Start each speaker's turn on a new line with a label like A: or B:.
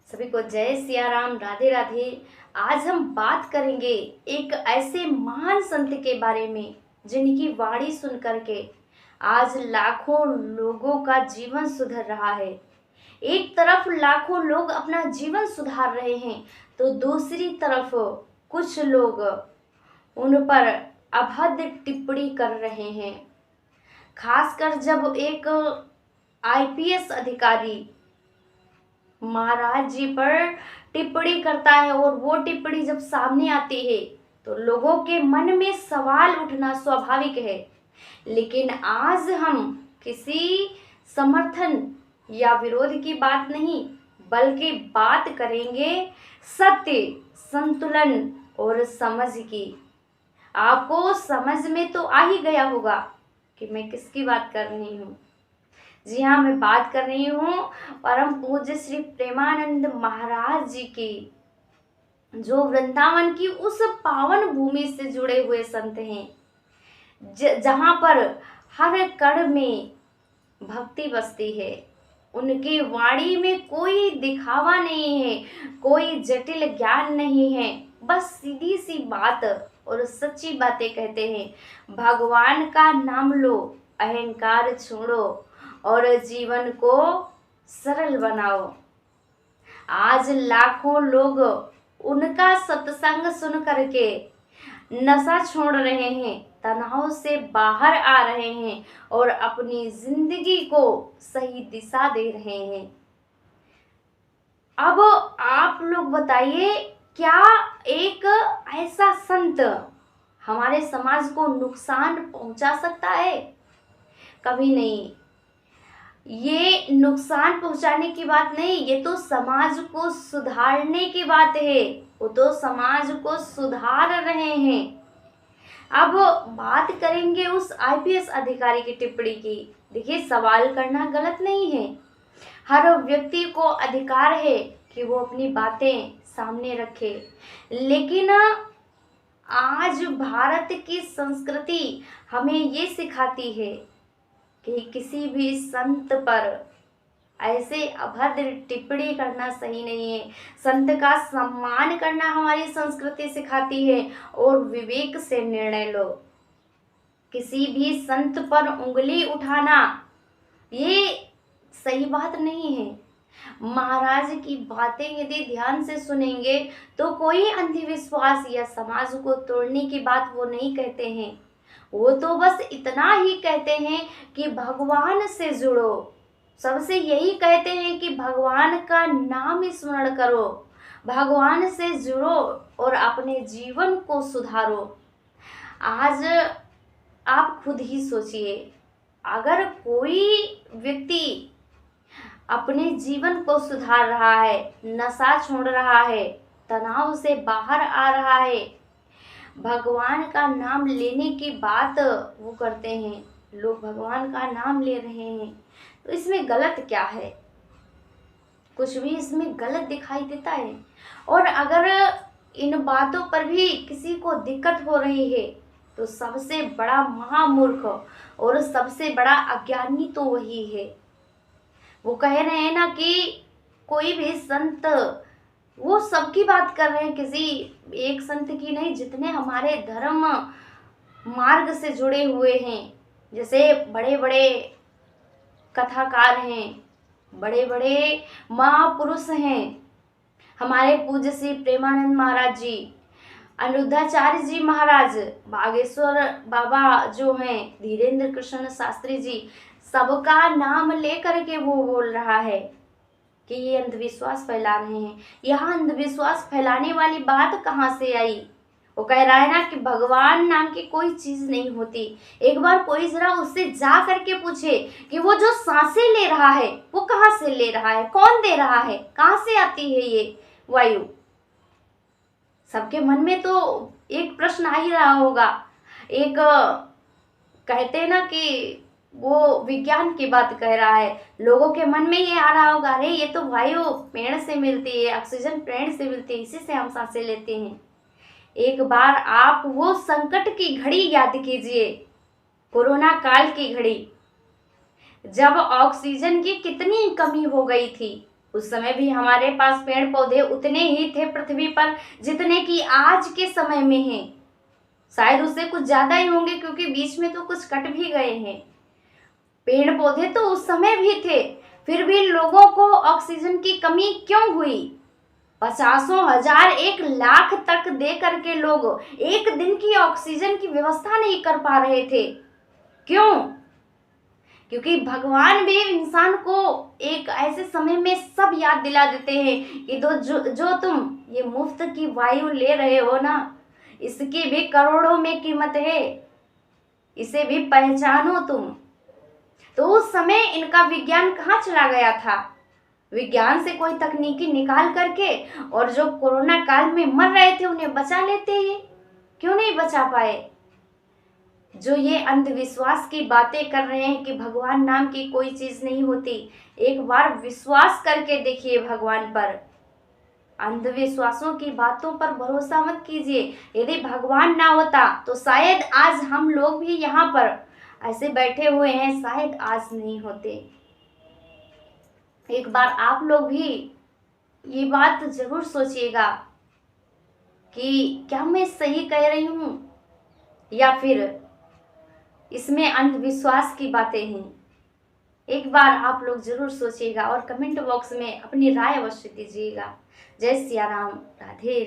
A: सभी को जय सिया राम, राधे राधे। आज हम बात करेंगे एक ऐसे महान संत के बारे में जिनकी वाणी सुन करके आज लाखों लोगों का जीवन सुधर रहा है। एक तरफ लाखों लोग अपना जीवन सुधार रहे हैं तो दूसरी तरफ कुछ लोग उन पर अभद्र टिप्पणी कर रहे हैं। खासकर जब एक आईपीएस अधिकारी महाराज जी पर टिप्पणी करता है और वो टिप्पणी जब सामने आती है तो लोगों के मन में सवाल उठना स्वाभाविक है। लेकिन आज हम किसी समर्थन या विरोध की बात नहीं बल्कि बात करेंगे सत्य, संतुलन और समझ की। आपको समझ में तो आ ही गया होगा कि मैं किसकी बात कर रही हूँ। जी हाँ, मैं बात कर रही हूँ परम पूज्य श्री प्रेमानंद महाराज जी की, जो वृंदावन की उस पावन भूमि से जुड़े हुए संत हैं जहाँ पर हर कण में भक्ति बसती है। उनकी वाणी में कोई दिखावा नहीं है, कोई जटिल ज्ञान नहीं है, बस सीधी सी बात और सच्ची बातें कहते हैं। भगवान का नाम लो, अहंकार छोड़ो और जीवन को सरल बनाओ। आज लाखों लोग उनका सत्संग सुन करके नशा छोड़ रहे हैं, तनाव से बाहर आ रहे हैं और अपनी जिंदगी को सही दिशा दे रहे हैं। अब आप लोग बताइए, क्या एक ऐसा संत हमारे समाज को नुकसान पहुंचा सकता है? कभी नहीं। ये नुकसान पहुंचाने की बात नहीं, ये तो समाज को सुधारने की बात है। वो तो समाज को सुधार रहे हैं। अब बात करेंगे उस आईपीएस अधिकारी की टिप्पणी की। देखिए, सवाल करना गलत नहीं है। हर व्यक्ति को अधिकार है कि वो अपनी बातें सामने रखे, लेकिन आज भारत की संस्कृति हमें ये सिखाती है कि किसी भी संत पर ऐसे अभद्र टिप्पणी करना सही नहीं है। संत का सम्मान करना हमारी संस्कृति सिखाती है और विवेक से निर्णय लो। किसी भी संत पर उंगली उठाना ये सही बात नहीं है। महाराज की बातें यदि ध्यान से सुनेंगे तो कोई अंधविश्वास या समाज को तोड़ने की बात वो नहीं कहते हैं। वो तो बस इतना ही कहते हैं कि भगवान से जुड़ो। सबसे यही कहते हैं कि भगवान का नाम स्मरण करो, भगवान से जुड़ो और अपने जीवन को सुधारो। आज आप खुद ही सोचिए, अगर कोई व्यक्ति अपने जीवन को सुधार रहा है, नशा छोड़ रहा है, तनाव से बाहर आ रहा है, भगवान का नाम लेने की बात वो करते हैं, लोग भगवान का नाम ले रहे हैं, तो इसमें गलत क्या है? कुछ भी इसमें गलत दिखाई देता है। और अगर इन बातों पर भी किसी को दिक्कत हो रही है तो सबसे बड़ा महामूर्ख और सबसे बड़ा अज्ञानी तो वही है। वो कह रहे हैं ना कि कोई भी संत, वो सबकी बात कर रहे हैं, किसी एक संत की नहीं, जितने हमारे धर्म मार्ग से जुड़े हुए हैं। जैसे बड़े बड़े कथाकार हैं, बड़े बड़े महापुरुष हैं, हमारे पूज्य श्री प्रेमानंद महाराज जी, अनिरुद्धाचार्य जी महाराज, बागेश्वर बाबा जो हैं, धीरेन्द्र कृष्ण शास्त्री जी, सबका नाम लेकर के वो बोल रहा है कि ये अंधविश्वास फैला रहे हैं। यहाँ अंधविश्वास फैलाने वाली बात कहाँ से आई? वो कह रहा है ना कि भगवान नाम की कोई चीज नहीं होती। एक बार कोई जरा उससे जा करके पूछे कि वो जो सांसें ले रहा है वो कहाँ से ले रहा है, कौन दे रहा है, कहाँ से आती है ये वायु? सबके मन में तो एक प्रश्न आ ही रहा होगा। एक कहते हैं ना कि वो विज्ञान की बात कह रहा है, लोगों के मन में ये आ रहा होगा, अरे ये तो वायु पेड़ से मिलती है, ऑक्सीजन पेड़ से मिलती है, इसी से हम सांसें लेते हैं। एक बार आप वो संकट की घड़ी याद कीजिए, कोरोना काल की घड़ी, जब ऑक्सीजन की कितनी कमी हो गई थी। उस समय भी हमारे पास पेड़ पौधे उतने ही थे पृथ्वी पर जितने कि आज के समय में हैं। शायद उससे कुछ ज्यादा ही होंगे, क्योंकि बीच में तो कुछ कट भी गए हैं। पेड़ पौधे तो उस समय भी थे, फिर भी लोगों को ऑक्सीजन की कमी क्यों हुई? पचासों हजार, 1 लाख तक दे करके लोग एक दिन की ऑक्सीजन की व्यवस्था नहीं कर पा रहे थे। क्यों? क्योंकि भगवान भी इंसान को एक ऐसे समय में सब याद दिला देते हैं कि जो तुम ये मुफ्त की वायु ले रहे हो ना, इसकी भी करोड़ों में कीमत है, इसे भी पहचानो तुम। तो उस समय इनका विज्ञान कहाँ चला गया था? विज्ञान से कोई तकनीकी निकाल करके और जो कोरोना काल में मर रहे थे उन्हें बचा लेते। ये क्यों नहीं बचा पाए? जो ये अंधविश्वास की बातें कर रहे हैं कि भगवान नाम की कोई चीज नहीं होती, एक बार विश्वास करके देखिए भगवान पर। अंधविश्वासों की बातों पर भरोसा मत कीजिए। यदि भगवान ना होता तो शायद आज हम लोग भी यहाँ पर ऐसे बैठे हुए हैं, शायद आज नहीं होते। एक बार आप लोग भी ये बात जरूर सोचिएगा कि क्या मैं सही कह रही हूँ या फिर इसमें अंधविश्वास की बातें हैं। एक बार आप लोग जरूर सोचिएगा और कमेंट बॉक्स में अपनी राय अवश्य दीजिएगा। जय सिया राम, राधे राधे।